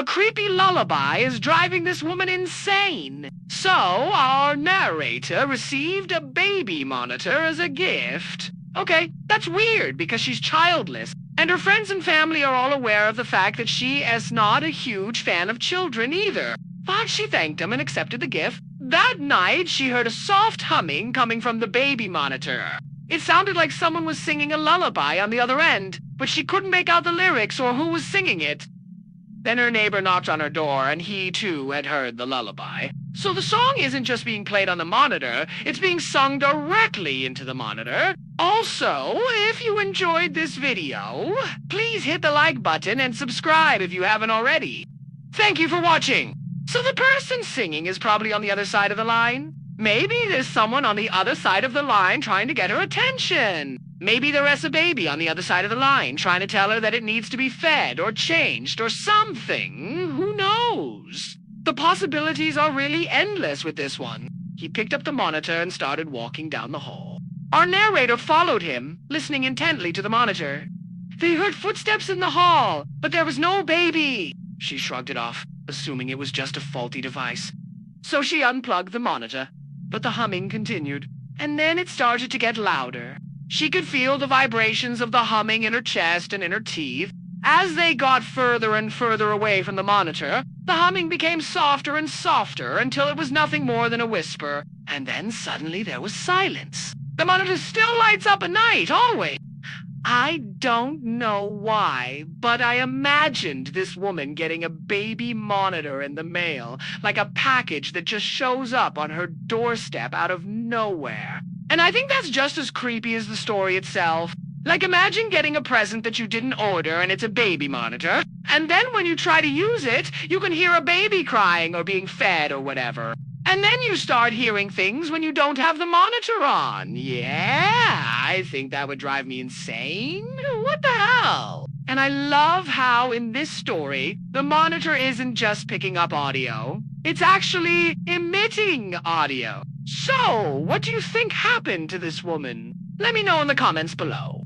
A creepy lullaby is driving this woman insane. So, our narrator received a baby monitor as a gift. Okay, that's weird because she's childless, and her friends and family are all aware of the fact that she is not a huge fan of children either. But she thanked them and accepted the gift. That night, she heard a soft humming coming from the baby monitor. It sounded like someone was singing a lullaby on the other end, but she couldn't make out the lyrics or who was singing it. Then her neighbor knocked on her door, and he, too, had heard the lullaby. So the song isn't just being played on the monitor, it's being sung directly into the monitor. Also, if you enjoyed this video, please hit the like button and subscribe if you haven't already. Thank you for watching. So the person singing is probably on the other side of the line. Maybe there's someone on the other side of the line trying to get her attention. Maybe there's a baby on the other side of the line trying to tell her that it needs to be fed or changed or something. Who knows? The possibilities are really endless with this one. He picked up the monitor and started walking down the hall. Our narrator followed him, listening intently to the monitor. They heard footsteps in the hall, but there was no baby. She shrugged it off, assuming it was just a faulty device. So she unplugged the monitor, but the humming continued, and then it started to get louder. She could feel the vibrations of the humming in her chest and in her teeth. As they got further and further away from the monitor, the humming became softer and softer until it was nothing more than a whisper, and then suddenly there was silence. The monitor still lights up at night, always. I don't know why, but I imagined this woman getting a baby monitor in the mail, like a package that just shows up on her doorstep out of nowhere. And I think that's just as creepy as the story itself. Like, imagine getting a present that you didn't order and it's a baby monitor, and then when you try to use it, you can hear a baby crying or being fed or whatever. And then you start hearing things when you don't have the monitor on. Yeah, I think that would drive me insane. What the hell? And I love how in this story, the monitor isn't just picking up audio. It's actually emitting audio. So, what do you think happened to this woman? Let me know in the comments below.